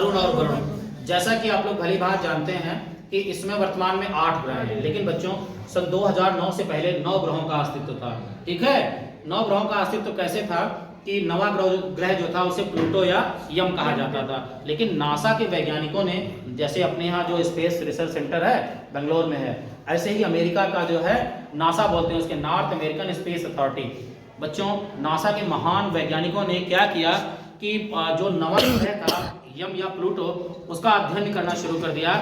अरुण और वरुण। जैसा कि आप लोग भली भांति जानते हैं कि इसमें वर्तमान में 8 ग्रह हैं, लेकिन बच्चों सन 2009 से पहले 9 ग्रहों का अस्तित्व था। ठीक है, 9 ग्रहों का अस्तित्व कैसे था कि 9वां ग्रह जो था उसे प्लूटो या यम कहा जाता था। लेकिन नासा के वैज्ञानिकों ने, जैसे अपने यहाँ जो स्पेस रिसर्च सेंटर है बेंगलोर में है, ऐसे ही अमेरिका का जो है नासा बोलते हैं उसके, नॉर्थ अमेरिकन स्पेस अथॉरिटी। बच्चों नासा के महान वैज्ञानिकों ने क्या किया कि जो 9वां ग्रह था यम या प्लूटो, उसका अध्ययन करना शुरू कर दिया।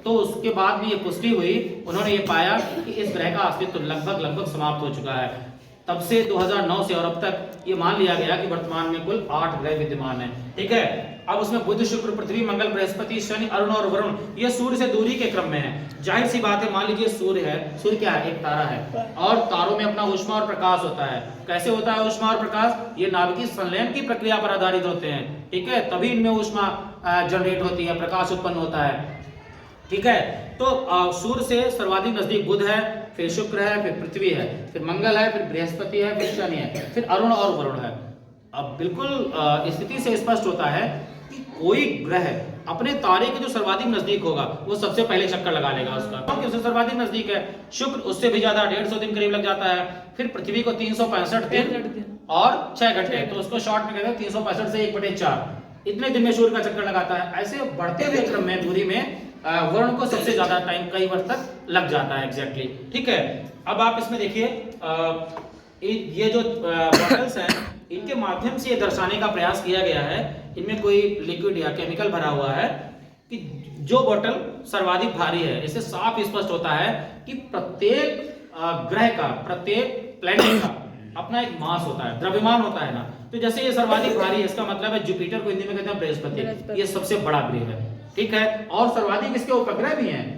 तो उसके बाद में ये पुष्टि हुई, उन्होंने ये पाया कि इस ग्रह का अस्तित्व लगभग समाप्त हो चुका है। तब से 2009 से और अब तक ये मान लिया गया कि वर्तमान में कुल 8 ग्रह विद्यमान हैं। ठीक है, अब उसमें बुध, शुक्र, पृथ्वी, मंगल, बृहस्पति, शनि, अरुण और वरुण ये सूर्य से दूरी के क्रम में है। जाहिर सी बात है, मान लीजिए सूर्य है, सूर्य क्या है, एक तारा है, और तारों में अपना ऊष्मा और प्रकाश होता है। कैसे होता है ऊष्मा और प्रकाश? ये नाभिकीय संलयन की प्रक्रिया पर आधारित होते हैं। ठीक है, तभी इनमें ऊष्मा जनरेट होती है, प्रकाश उत्पन्न होता है। ठीक है, तो सूर्य से सर्वाधिक नजदीक बुध है, फिर शुक्र है, फिर पृथ्वी है, फिर मंगल है, फिर बृहस्पति है, फिर शनि है, फिर अरुण और वरुण है। अब बिल्कुल स्थिति से स्पष्ट होता है कि कोई ग्रह अपने तारे के जो सर्वाधिक नजदीक होगा वो सबसे पहले चक्कर लगा लेगा उसका, क्योंकि उससे सर्वाधिक नजदीक है। शुक्र उससे भी ज्यादा 150 दिन करीब लग जाता है। फिर पृथ्वी को 365 दिन और 6 घंटे, तो उसको शॉर्ट में कहते हैं 365 से 1/4, इतने दिन में सूर्य का चक्कर लगाता है। ऐसे बढ़ते हुए क्रम में दूरी में वरुण को सबसे ज्यादा टाइम, कई वर्ष तक लग जाता है एग्जैक्टली। ठीक है, अब आप इसमें देखिए ये जो बॉटल्स हैं इनके माध्यम से ये दर्शाने का प्रयास किया गया है, इनमें कोई लिक्विड या केमिकल भरा हुआ है, कि जो बोतल सर्वाधिक भारी है। इससे साफ स्पष्ट होता है कि प्रत्येक ग्रह का, प्रत्येक प्लैनेट का अपना एक मास होता है, द्रव्यमान होता है ना। तो जैसे ये सर्वाधिक भारी है, इसका मतलब है जुपिटर को हिंदी में कहते हैं बृहस्पति, ये सबसे बड़ा ग्रह है। ठीक है, और सर्वाधिक इसके उपग्रह भी हैं।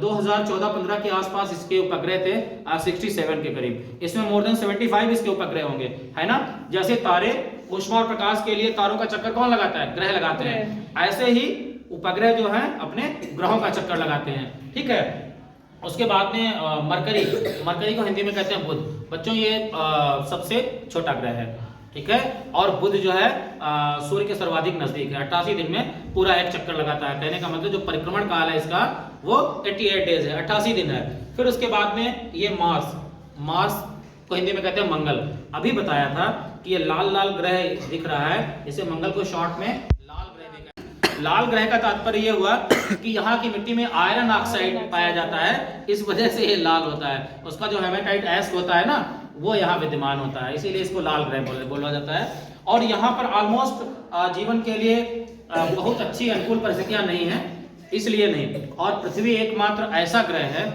2014-15 के आसपास इसके उपग्रह थे 67 के करीब। इसमें मोर देन 75 इसके उपग्रह होंगे, है ना। जैसे तारे ऊष्मा और प्रकाश के लिए तारों का चक्कर कौन लगाता है? ग्रह लगाते हैं। ऐसे ही उपग्रह जो है अपने ग्रहों का चक्कर लगाते हैं। ठीक है, उसके बाद में मरकरी को हिंदी में कहते हैं बुध। बच्चों ये सबसे छोटा ग्रह है। ठीक है, और बुध जो है सूर्य के सर्वाधिक नजदीक है, 88 दिन में पूरा एक चक्कर लगाता है। कहने का मतलब जो परिक्रमण काल है इसका वो 88 डेज है, 88 दिन है। फिर उसके बाद में ये मार्स को हिंदी में कहते हैं मंगल। अभी बताया था कि ये लाल लाल ग्रह दिख रहा है, इसे मंगल को शॉर्ट में लाल ग्रह भी कहते हैं। लाल ग्रह का तात्पर्य ये हुआ कि यहाँ की मिट्टी में आयरन ऑक्साइड पाया जाता है, इस वजह से ये लाल होता है। उसका जो हेमेटाइट एस होता है ना, वो यहाँ विद्यमान होता है, इसीलिए इसको लाल ग्रह बोला जाता है। और यहाँ पर ऑलमोस्ट जीवन के लिए बहुत अच्छी अनुकूल परिस्थितियां नहीं है, इसलिए नहीं। और पृथ्वी एकमात्र ऐसा ग्रह है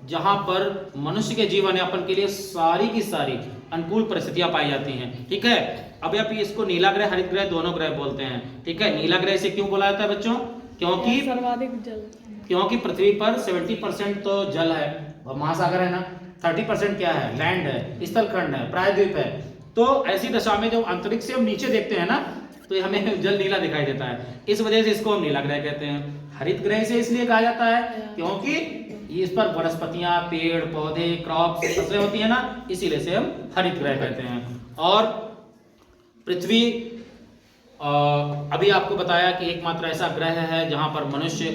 जहां पर मनुष्य के जीवन यापन के लिए सारी की सारी अनुकूल परिस्थितियां पाई जाती हैं। ठीक है, अब आप इसको नीला ग्रह, हरित ग्रह दोनों ग्रह बोलते हैं। ठीक है, नीला ग्रह से क्यों बोला जाता है बच्चों? क्योंकि सर्वाधिक जल, क्योंकि पृथ्वी पर 70% तो जल है, महासागर है ना, 30% क्या है? लैंड है, स्थलखंड है, प्रायद्वीप है। तो ऐसी दशा में जब अंतरिक्ष से हम नीचे देखते हैं ना, तो हमें जल नीला दिखाई देता है, इस वजह से इसको हम नीला ग्रह कहते हैं। हरित ग्रह से इसलिए कहा जाता है क्योंकि इस पर वनस्पतियां, पेड़ पौधे, क्रॉप्स फसलें होती है ना, इसीलिए से हम हरित ग्रह कहते हैं। और पृथ्वी अभी आपको बताया कि एकमात्र ऐसा ग्रह है जहां पर मनुष्य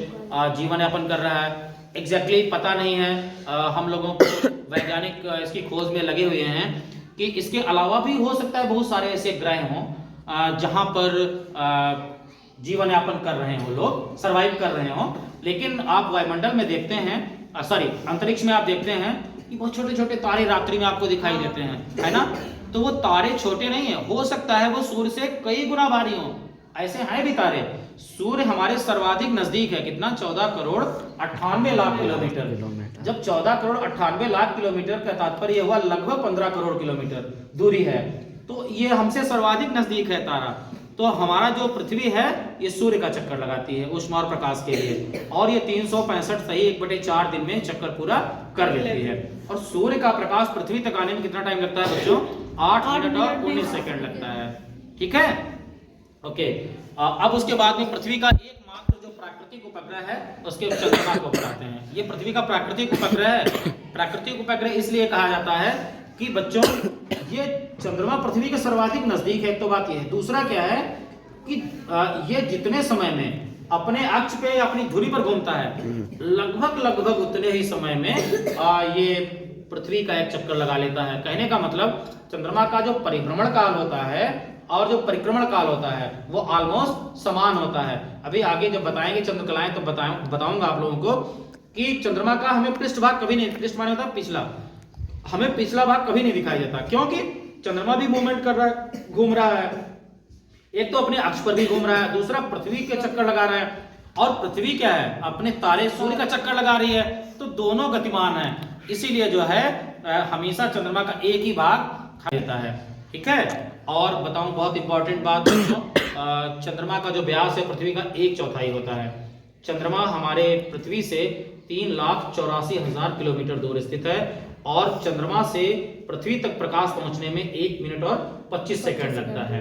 जीवन यापन कर रहा है। एग्जैक्टली पता नहीं है, हम लोगों को वैज्ञानिक इसकी खोज में लगे हुए हैं कि इसके अलावा भी हो सकता है बहुत सारे ऐसे ग्रह हों जहां पर जीवन यापन कर रहे हो, लोग सरवाइव कर रहे हो। लेकिन आप वायुमंडल में देखते हैं, अंतरिक्ष में आप देखते हैं कि बहुत छोटे छोटे तारे रात्रि में आपको दिखाई देते हैं, है ना। तो वो तारे छोटे नहीं है, हो सकता है वो सूर्य से कई गुना भारी हो, ऐसे हैं भी तारे। सूर्य हमारे सर्वाधिक नजदीक है, कितना? 14 करोड़ 98 लाख किलोमीटर। जब 14 करोड़ 98 लाख किलोमीटर का तात्पर्य हुआ लगभग 15 करोड़ किलोमीटर दूरी है, तो ये हमसे सर्वाधिक नजदीक है तारा। तो हमारा जो पृथ्वी है ये सूर्य का चक्कर लगाती है ऊष्मा और प्रकाश के लिए, और ये 365 सही 1/4 दिन में चक्कर पूरा कर लेती है। और सूर्य का प्रकाश पृथ्वी तक आने में कितना टाइम लगता है बच्चों? 8 मिनट और 19 सेकंड लगता है। ठीक है, ओके। अब उसके बाद में पृथ्वी का एकमात्र जो प्राकृतिक उपग्रह है उसके चंद्रमा को बताते हैं। ये पृथ्वी का प्राकृतिक उपग्रह है। प्राकृतिक उपग्रह इसलिए कहा जाता है कि बच्चों ये चंद्रमा पृथ्वी के सर्वाधिक नजदीक है, तो बात यह है। दूसरा क्या है कि ये जितने समय में अपने अक्ष पे या अपनी धुरी पर घूमता है, लगभग उतने ही समय में ये पृथ्वी का एक चक्कर लगा लेता है। कहने का मतलब चंद्रमा का जो परिभ्रमण काल होता है और जो परिक्रमण काल होता है वो ऑलमोस्ट समान होता है। अभी आगे जब बताएंगे चंद्रकलाएं तो बताऊंगा आप लोगों को कि चंद्रमा का हमें पृष्ठभाग कभी नहीं, पृष्ठ माने होता है पिछला, हमें पिछला भाग कभी नहीं दिखाई देता, क्योंकि चंद्रमा भी मूवमेंट कर रहा है, घूम रहा है। एक तो अपने अक्ष पर भी घूम रहा है, दूसरा पृथ्वी के चक्कर लगा रहा है, और पृथ्वी क्या है, अपने तारे सूर्य का चक्कर लगा रही है, तो दोनों गतिमान है। इसीलिए जो है हमेशा चंद्रमा का एक ही भाग खा देता है। ठीक है, और बताऊं बहुत इंपॉर्टेंट बात, चंद्रमा का जो व्यास है पृथ्वी का 1/4 होता है। चंद्रमा हमारे पृथ्वी से 3,84,000 किलोमीटर दूर स्थित है, और चंद्रमा से पृथ्वी तक प्रकाश पहुंचने में 1 मिनट और 25 सेकंड लगता है।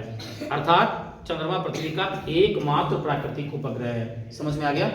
अर्थात चंद्रमा पृथ्वी का एकमात्र प्राकृतिक उपग्रह है। समझ में आ गया?